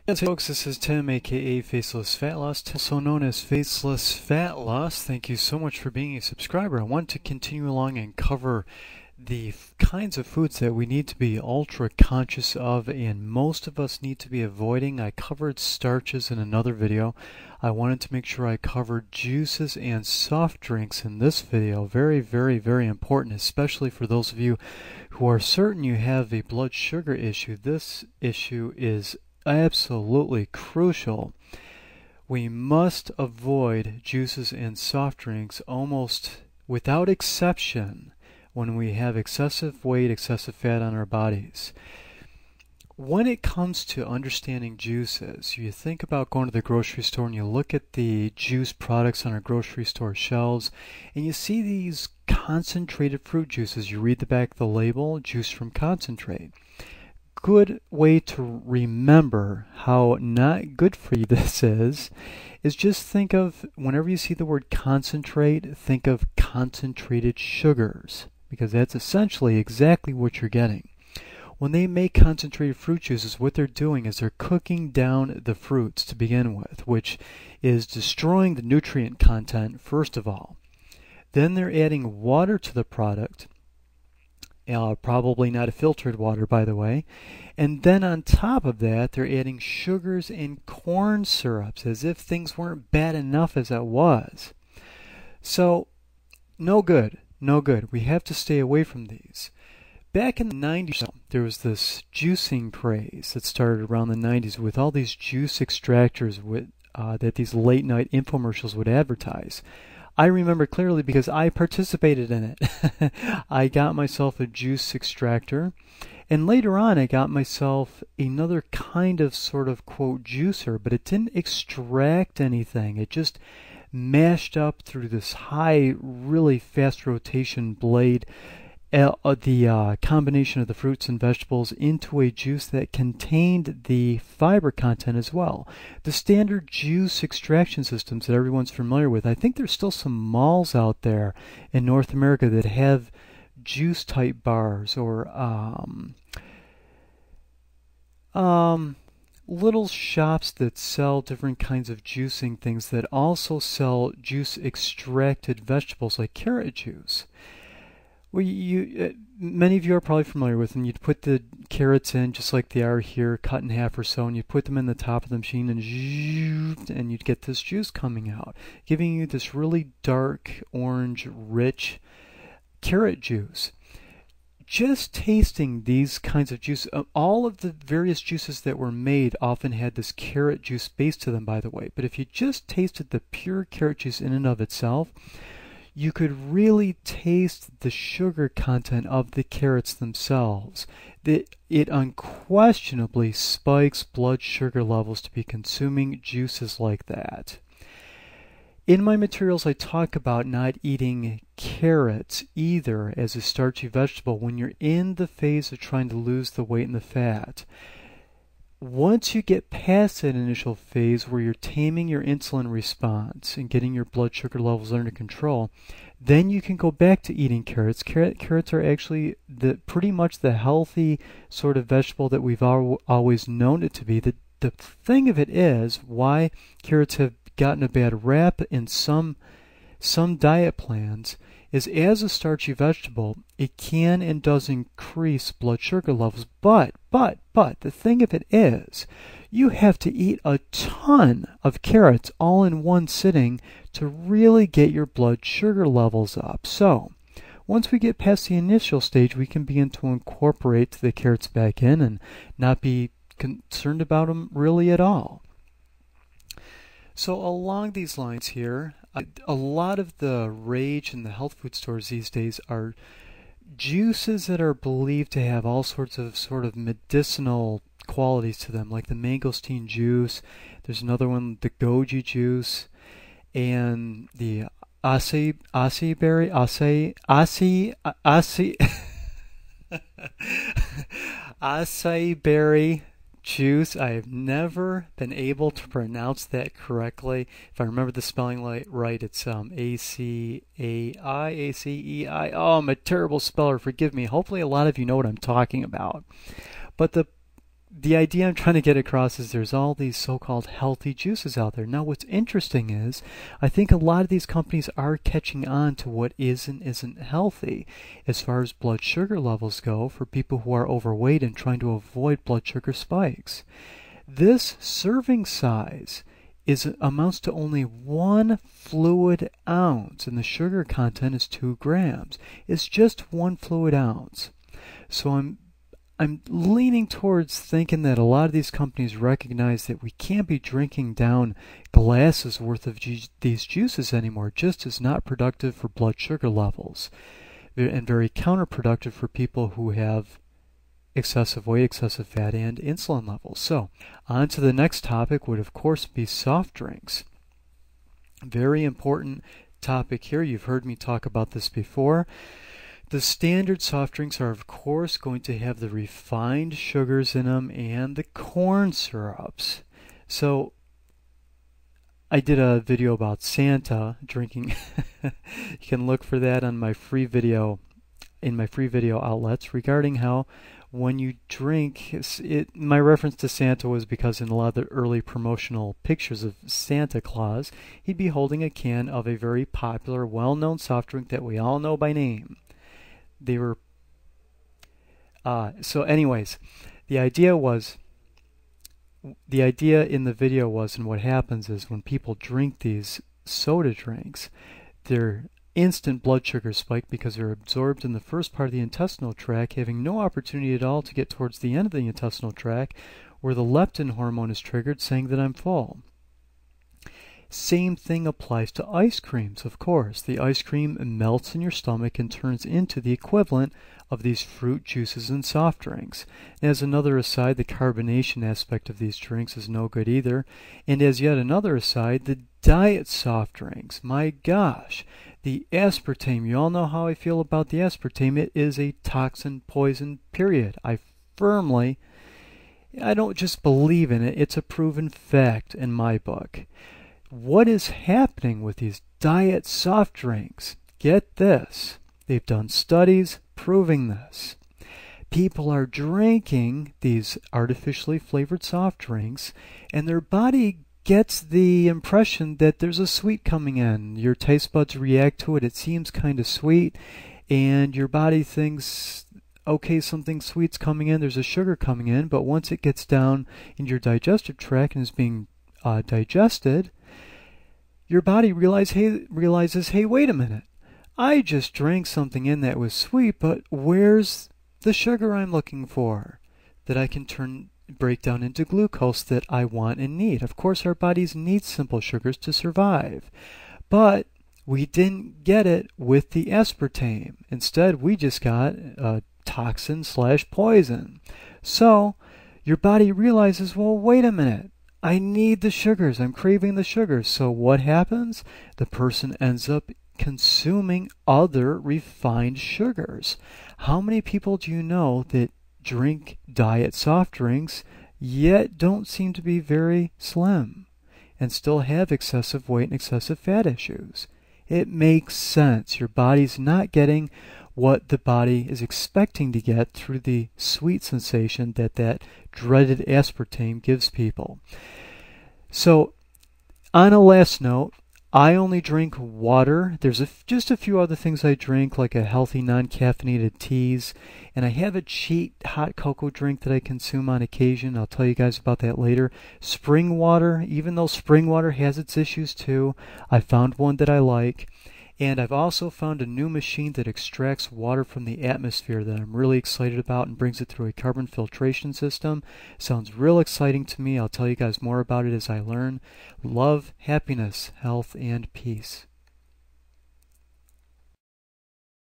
Yes, hey folks, this is Tim, aka Faceless Fat Loss, also known as Faceless Fat Loss. Thank you so much for being a subscriber. I want to continue along and cover the kinds of foods that we need to be ultra conscious of and most of us need to be avoiding. I covered starches in another video. I wanted to make sure I covered juices and soft drinks in this video. Very, very, very important, especially for those of you who are certain you have a blood sugar issue. This issue is absolutely crucial. We must avoid juices and soft drinks almost without exception when we have excessive weight, excessive fat on our bodies. When it comes to understanding juices, you think about going to the grocery store and you look at the juice products on our grocery store shelves and you see these concentrated fruit juices. You read the back of the label, juice from concentrate. Good way to remember how not good for you this is just think of, whenever you see the word concentrate, think of concentrated sugars, because that's essentially exactly what you're getting. When they make concentrated fruit juices, what they're doing is they're cooking down the fruits to begin with, which is destroying the nutrient content first of all. Then they're adding water to the product. Probably not a filtered water, by the way. And then on top of that, they're adding sugars and corn syrups, as if things weren't bad enough as it was. So, no good, no good. We have to stay away from these. Back in the 90s, there was this juicing craze that started around the 90s with all these juice extractors that these late night infomercials would advertise. I remember clearly because I participated in it. I got myself a juice extractor, and later on I got myself another kind of sort of quote juicer, but it didn't extract anything. It just mashed up through this high, really fast rotation blade the combination of the fruits and vegetables into a juice that contained the fiber content as well. The standard juice extraction systems that everyone's familiar with, I think there's still some malls out there in North America that have juice type bars or little shops that sell different kinds of juicing things that also sell juice extracted vegetables like carrot juice. Well, many of you are probably familiar with them. You'd put the carrots in just like they are here, cut in half or so, and you'd put them in the top of the machine and you'd get this juice coming out, giving you this really dark, orange, rich carrot juice. Just tasting these kinds of juice, all of the various juices that were made often had this carrot juice base to them, by the way. But if you just tasted the pure carrot juice in and of itself, you could really taste the sugar content of the carrots themselves. It unquestionably spikes blood sugar levels to be consuming juices like that. In my materials, I talk about not eating carrots either as a starchy vegetable when you're in the phase of trying to lose the weight and the fat. Once you get past that initial phase where you're taming your insulin response and getting your blood sugar levels under control, then you can go back to eating carrots. Carrots are actually pretty much the healthy sort of vegetable that we've always known it to be. The thing of it is, why carrots have gotten a bad rap in some diet plans is, as a starchy vegetable, it can and does increase blood sugar levels. But the thing of it is, you have to eat a ton of carrots all in one sitting to really get your blood sugar levels up. So, once we get past the initial stage, we can begin to incorporate the carrots back in and not be concerned about them really at all. So along these lines here, a lot of the rage in the health food stores these days are juices that are believed to have all sorts of sort of medicinal qualities to them, like the mangosteen juice. There's another one, the goji juice, and the acai berry juice. I have never been able to pronounce that correctly. If I remember the spelling right, it's A-C-A-I-A-C-E-I. Oh, I'm a terrible speller. Forgive me. Hopefully a lot of you know what I'm talking about. But the the idea I'm trying to get across is there's all these so-called healthy juices out there. Now, what's interesting is I think a lot of these companies are catching on to what isn't healthy as far as blood sugar levels go for people who are overweight and trying to avoid blood sugar spikes. This serving size amounts to only 1 fluid ounce, and the sugar content is 2 grams. It's just 1 fluid ounce. So I'm leaning towards thinking that a lot of these companies recognize that we can't be drinking down glasses worth of these juices anymore. Just is not productive for blood sugar levels and very counterproductive for people who have excessive weight, excessive fat, and insulin levels. So, on to the next topic would of course be soft drinks. Very important topic here. You've heard me talk about this before. The standard soft drinks are of course going to have the refined sugars in them and the corn syrups. So, I did a video about Santa drinking. You can look for that on my free video, in my free video outlets, regarding how when you drink, my reference to Santa was because in a lot of the early promotional pictures of Santa Claus, he'd be holding a can of a very popular, well-known soft drink that we all know by name. They were, so anyways, the idea in the video was, and what happens is when people drink these soda drinks, their instant blood sugars spike because they're absorbed in the first part of the intestinal tract, having no opportunity at all to get towards the end of the intestinal tract where the leptin hormone is triggered, saying that I'm full. Same thing applies to ice creams, of course. The ice cream melts in your stomach and turns into the equivalent of these fruit juices and soft drinks. And as another aside, the carbonation aspect of these drinks is no good either. And as yet another aside, the diet soft drinks. My gosh, the aspartame. You all know how I feel about the aspartame. It is a toxin, poison, period. I don't just believe in it. It's a proven fact in my book. What is happening with these diet soft drinks? Get this. They've done studies proving this. People are drinking these artificially flavored soft drinks, and their body gets the impression that there's a sweet coming in. Your taste buds react to it. It seems kind of sweet, and your body thinks, okay, something sweet's coming in, there's a sugar coming in, but once it gets down in your digestive tract and is being digested, your body realizes, hey, wait a minute. I just drank something in that was sweet, but where's the sugar I'm looking for that I can break down into glucose that I want and need? Of course, our bodies need simple sugars to survive, but we didn't get it with the aspartame. Instead, we just got a toxin/poison. So, your body realizes, well, wait a minute. I need the sugars. I'm craving the sugars. So what happens? The person ends up consuming other refined sugars. How many people do you know that drink diet soft drinks yet don't seem to be very slim and still have excessive weight and excessive fat issues? It makes sense. Your body's not getting what the body is expecting to get through the sweet sensation that dreaded aspartame gives people. So, on a last note, I only drink water. There's just a few other things I drink, like a healthy non-caffeinated teas, and I have a cheap hot cocoa drink that I consume on occasion. I'll tell you guys about that later. Spring water, even though spring water has its issues too, I found one that I like. And I've also found a new machine that extracts water from the atmosphere that I'm really excited about and brings it through a carbon filtration system. Sounds real exciting to me. I'll tell you guys more about it as I learn. Love, happiness, health, and peace.